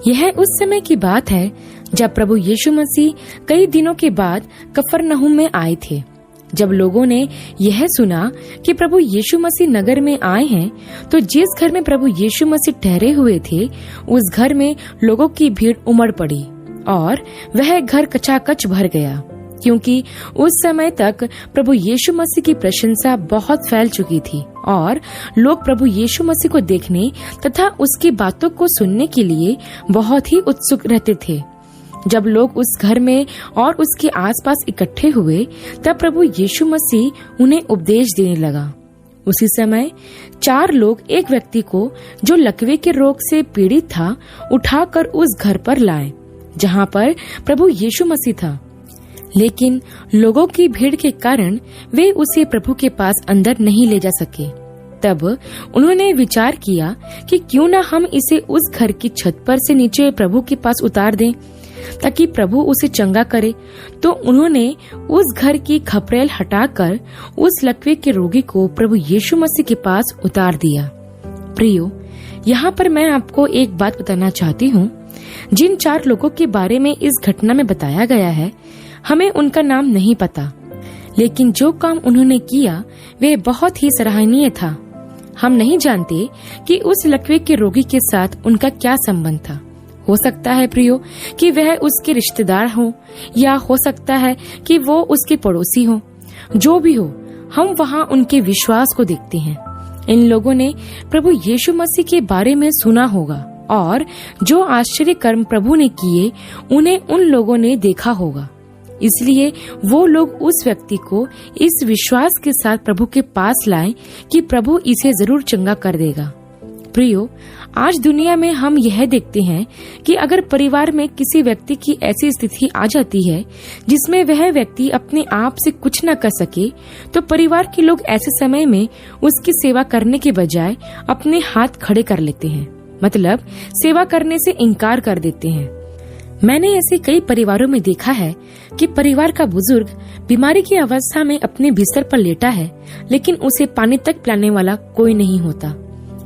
यह उस समय की बात है जब प्रभु यीशु मसीह कई दिनों के बाद कफरनहूम में आए थे। जब लोगों ने यह सुना कि प्रभु यीशु मसीह नगर में आए हैं, तो जिस घर में प्रभु यीशु मसीह ठहरे हुए थे, उस घर में लोगों की भीड़ उमड़ पड़ी और वह घर कचाकच भर गया, क्योंकि उस समय तक प्रभु यीशु मसीह की प्रशंसा बहुत फैल चुकी थी और लोग प्रभु यीशु मसीह को देखने तथा उसकी बातों को सुनने के लिए बहुत ही उत्सुक रहते थे। जब लोग उस घर में और उसके आसपास इकट्ठे हुए, तब प्रभु यीशु मसीह उन्हें उपदेश देने लगा। उसी समय 4 लोग एक व्यक्ति को, जो लकवे के रोग से पीड़ित था, उठाकर उस घर पर लाए जहाँ पर प्रभु यीशु मसीह था। लेकिन लोगों की भीड़ के कारण वे उसे प्रभु के पास अंदर नहीं ले जा सके। तब उन्होंने विचार किया कि क्यों न हम इसे उस घर की छत पर से नीचे प्रभु के पास उतार दें, ताकि प्रभु उसे चंगा करे। तो उन्होंने उस घर की खपरेल हटाकर उस लकवे के रोगी को प्रभु यीशु मसीह के पास उतार दिया। प्रियो, यहाँ पर मैं आपको एक बात बताना चाहती हूँ। जिन 4 लोगों के बारे में इस घटना में बताया गया है, हमें उनका नाम नहीं पता, लेकिन जो काम उन्होंने किया वे बहुत ही सराहनीय था। हम नहीं जानते कि उस लकवे के रोगी के साथ उनका क्या संबंध था। हो सकता है प्रियो कि वह उसके रिश्तेदार हो, या हो सकता है कि वो उसके पड़ोसी हो। जो भी हो, हम वहाँ उनके विश्वास को देखते हैं। इन लोगों ने प्रभु यीशु मसीह के बारे में सुना होगा और जो आश्चर्य कर्म प्रभु ने किए, उन्हें उन लोगों ने देखा होगा। इसलिए वो लोग उस व्यक्ति को इस विश्वास के साथ प्रभु के पास लाए कि प्रभु इसे जरूर चंगा कर देगा। प्रियो, आज दुनिया में हम यह देखते हैं कि अगर परिवार में किसी व्यक्ति की ऐसी स्थिति आ जाती है जिसमें वह व्यक्ति अपने आप से कुछ न कर सके, तो परिवार के लोग ऐसे समय में उसकी सेवा करने के बजाय अपने हाथ खड़े कर लेते हैं, मतलब सेवा करने से इनकार कर देते हैं। मैंने ऐसे कई परिवारों में देखा है कि परिवार का बुजुर्ग बीमारी की अवस्था में अपने बिस्तर पर लेटा है, लेकिन उसे पानी तक पिलाने वाला कोई नहीं होता।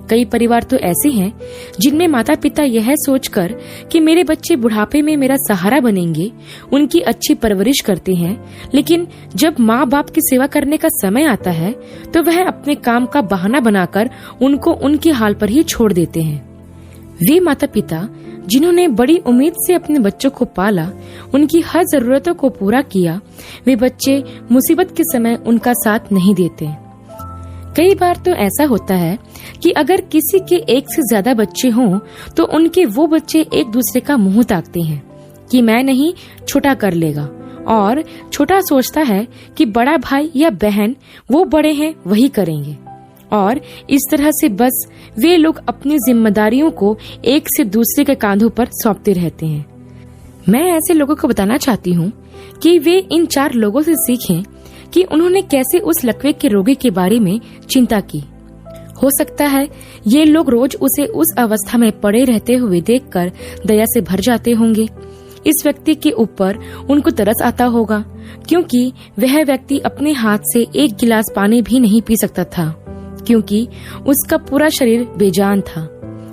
कई परिवार तो ऐसे हैं जिनमें माता पिता यह सोचकर कि मेरे बच्चे बुढ़ापे में मेरा सहारा बनेंगे, उनकी अच्छी परवरिश करते हैं, लेकिन जब माँ बाप की सेवा करने का समय आता है तो वह अपने काम का बहाना बनाकर उनको उनके हाल पर ही छोड़ देते हैं। वे माता पिता जिन्होंने बड़ी उम्मीद से अपने बच्चों को पाला, उनकी हर जरूरतों को पूरा किया, वे बच्चे मुसीबत के समय उनका साथ नहीं देते। कई बार तो ऐसा होता है कि अगर किसी के एक से ज्यादा बच्चे हों, तो उनके वो बच्चे एक दूसरे का मुंह ताकते हैं कि मैं नहीं, छोटा कर लेगा, और छोटा सोचता है कि बड़ा भाई या बहन वो बड़े हैं वही करेंगे, और इस तरह से बस वे लोग अपनी जिम्मेदारियों को एक से दूसरे के कांधों पर सौंपते रहते हैं। मैं ऐसे लोगों को बताना चाहती हूँ कि वे इन 4 लोगों से सीखें कि उन्होंने कैसे उस लकवे के रोगी के बारे में चिंता की। हो सकता है ये लोग रोज उसे उस अवस्था में पड़े रहते हुए देखकर दया से भर जाते होंगे। इस व्यक्ति के ऊपर उनको तरस आता होगा, क्योंकि वह व्यक्ति अपने हाथ से एक गिलास पानी भी नहीं पी सकता था, क्योंकि उसका पूरा शरीर बेजान था,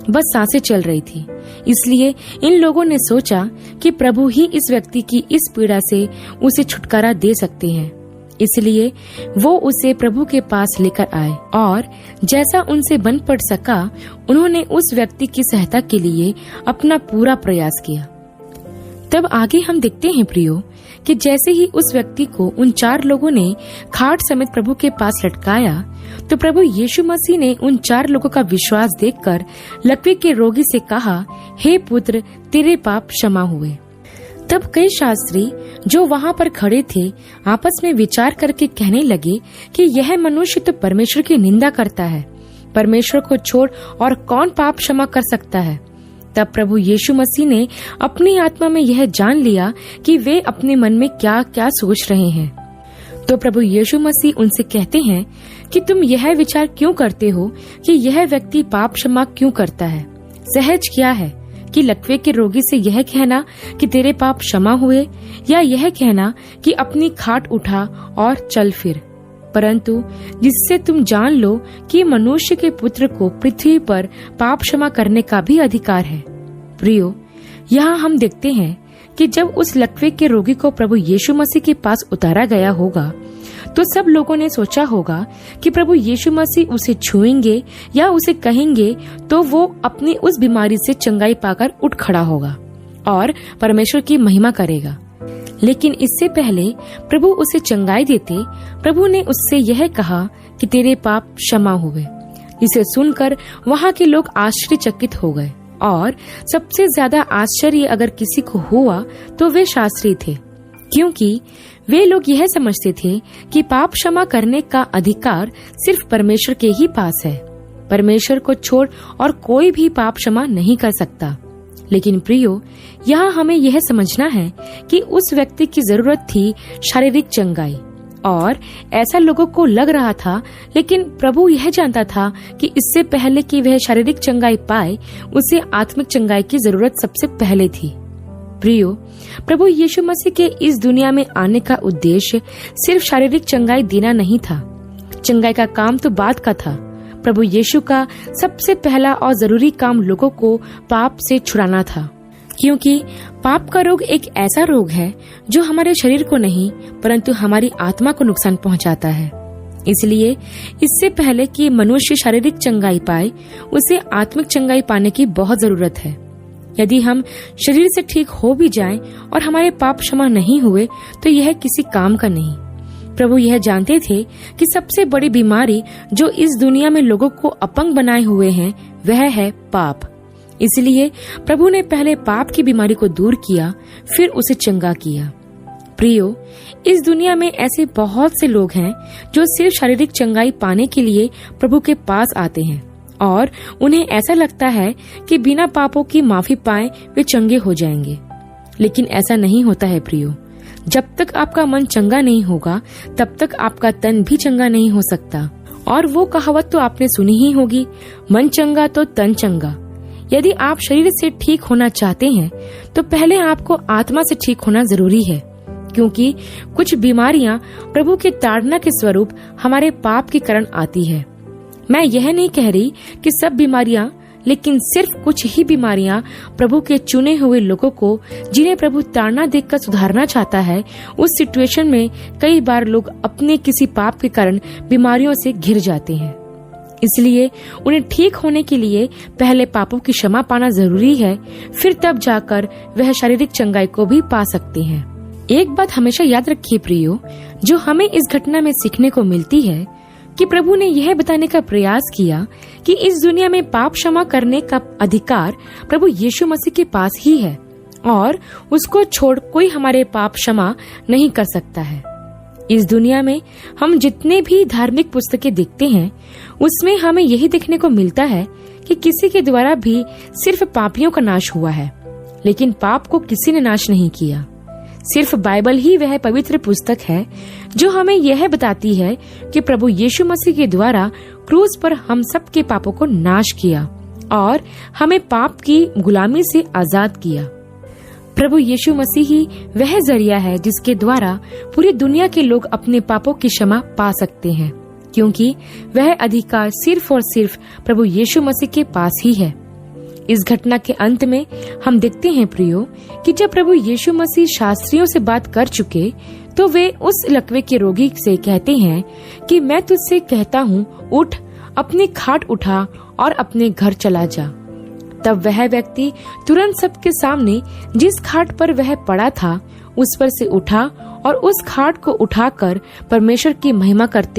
बस सांसें चल रही थी। इसलिए इन लोगों ने सोचा कि प्रभु ही इस व्यक्ति की इस पीड़ा से उसे छुटकारा दे सकते हैं। इसलिए वो उसे प्रभु के पास लेकर आए और जैसा उनसे बन पड़ सका, उन्होंने उस व्यक्ति की सहायता के लिए अपना पूरा प्रयास किया। तब आगे हम देखते हैं प्रियो कि जैसे ही उस व्यक्ति को उन 4 लोगों ने खाट समेत प्रभु के पास लटकाया, तो प्रभु यीशु मसीह ने उन 4 लोगों का विश्वास देखकर लकवे के रोगी से कहा, हे पुत्र, तेरे पाप क्षमा हुए। तब कई शास्त्री जो वहाँ पर खड़े थे आपस में विचार करके कहने लगे कि यह मनुष्य तो परमेश्वर की निंदा करता है, परमेश्वर को छोड़ और कौन पाप क्षमा कर सकता है। तब प्रभु यीशु मसीह ने अपनी आत्मा में यह जान लिया कि वे अपने मन में क्या क्या सोच रहे हैं। तो प्रभु यीशु मसीह उनसे कहते हैं कि तुम यह विचार क्यों करते हो कि यह व्यक्ति पाप क्षमा क्यों करता है। सहज क्या है कि लकवे के रोगी से यह कहना कि तेरे पाप क्षमा हुए, या यह कहना कि अपनी खाट उठा और चल फिर। परंतु जिससे तुम जान लो कि मनुष्य के पुत्र को पृथ्वी पर पाप क्षमा करने का भी अधिकार है। प्रियो, यहाँ हम देखते हैं कि जब उस लकवे के रोगी को प्रभु यीशु मसीह के पास उतारा गया होगा तो सब लोगों ने सोचा होगा कि प्रभु यीशु मसीह उसे छुएंगे या उसे कहेंगे तो वो अपनी उस बीमारी से चंगाई पाकर उठ खड़ा होगा और परमेश्वर की महिमा करेगा। लेकिन इससे पहले प्रभु उसे चंगाई देते, प्रभु ने उससे यह कहा कि तेरे पाप क्षमा हुए। इसे सुनकर वहाँ के लोग आश्चर्यचकित हो गए और सबसे ज्यादा आश्चर्य अगर किसी को हुआ तो वे शास्त्री थे, क्योंकि वे लोग यह समझते थे कि पाप क्षमा करने का अधिकार सिर्फ परमेश्वर के ही पास है। परमेश्वर को छोड़ और कोई भी पाप क्षमा नहीं कर सकता। लेकिन प्रियो, यहाँ हमें यह समझना है कि उस व्यक्ति की जरूरत थी शारीरिक चंगाई, और ऐसा लोगों को लग रहा था, लेकिन प्रभु यह जानता था कि इससे पहले कि वह शारीरिक चंगाई पाए, उसे आत्मिक चंगाई की जरूरत सबसे पहले थी। प्रियो, प्रभु यीशु मसीह के इस दुनिया में आने का उद्देश्य सिर्फ शारीरिक चंगाई देना नहीं था। चंगाई का काम तो बाद का था। प्रभु यीशु का सबसे पहला और जरूरी काम लोगों को पाप से छुड़ाना था, क्योंकि पाप का रोग एक ऐसा रोग है जो हमारे शरीर को नहीं परंतु हमारी आत्मा को नुकसान पहुंचाता है। इसलिए इससे पहले कि मनुष्य शारीरिक चंगाई पाए, उसे आत्मिक चंगाई पाने की बहुत जरूरत है। यदि हम शरीर से ठीक हो भी जाएं और हमारे पाप क्षमा नहीं हुए तो यह किसी काम का नहीं। प्रभु यह जानते थे कि सबसे बड़ी बीमारी जो इस दुनिया में लोगों को अपंग बनाए हुए हैं वह है पाप। इसलिए प्रभु ने पहले पाप की बीमारी को दूर किया, फिर उसे चंगा किया। प्रियो, इस दुनिया में ऐसे बहुत से लोग हैं जो सिर्फ शारीरिक चंगाई पाने के लिए प्रभु के पास आते हैं और उन्हें ऐसा लगता है कि बिना पापों की माफी पाए वे चंगे हो जाएंगे। लेकिन ऐसा नहीं होता है प्रियो। जब तक आपका मन चंगा नहीं होगा तब तक आपका तन भी चंगा नहीं हो सकता। और वो कहावत तो आपने सुनी ही होगी, मन चंगा तो तन चंगा। यदि आप शरीर से ठीक होना चाहते हैं तो पहले आपको आत्मा से ठीक होना जरूरी है, क्योंकि कुछ बीमारियां प्रभु के ताड़ना के स्वरूप हमारे पाप के कारण आती है। मैं यह नहीं कह रही कि सब बीमारियां, लेकिन सिर्फ कुछ ही बीमारियां प्रभु के चुने हुए लोगों को, जिन्हें प्रभु ताड़ना देकर सुधारना चाहता है, उस सिचुएशन में कई बार लोग अपने किसी पाप के कारण बीमारियों से घिर जाते हैं। इसलिए उन्हें ठीक होने के लिए पहले पापों की क्षमा पाना जरूरी है, फिर तब जाकर वह शारीरिक चंगाई को भी पा सकते हैं। एक बात हमेशा याद रखिए प्रियो, जो हमें इस घटना में सीखने को मिलती है कि प्रभु ने यह बताने का प्रयास किया कि इस दुनिया में पाप क्षमा करने का अधिकार प्रभु यीशु मसीह के पास ही है और उसको छोड़ कोई हमारे पाप क्षमा नहीं कर सकता है। इस दुनिया में हम जितने भी धार्मिक पुस्तकें देखते हैं, उसमें हमें यही देखने को मिलता है कि किसी के द्वारा भी सिर्फ पापियों का नाश हुआ है, लेकिन पाप को किसी ने नाश नहीं किया। सिर्फ बाइबल ही वह पवित्र पुस्तक है जो हमें यह बताती है कि प्रभु यीशु मसीह के द्वारा क्रूस पर हम सब के पापों को नाश किया और हमें पाप की गुलामी से आजाद किया। प्रभु यीशु मसीह ही वह जरिया है जिसके द्वारा पूरी दुनिया के लोग अपने पापों की क्षमा पा सकते हैं, क्योंकि वह अधिकार सिर्फ और सिर्फ प्रभु यीशु मसीह के पास ही है। इस घटना के अंत में हम देखते हैं प्रियो कि जब प्रभु यीशु मसीह शास्त्रियों से बात कर चुके तो वे उस लकवे के रोगी से कहते हैं कि मैं तुझसे कहता हूँ, उठ, अपनी खाट उठा और अपने घर चला जा। तब वह व्यक्ति तुरंत सबके सामने जिस खाट पर वह पड़ा था उस पर से उठा और उस खाट को उठाकर परमेश्वर की महिमा करते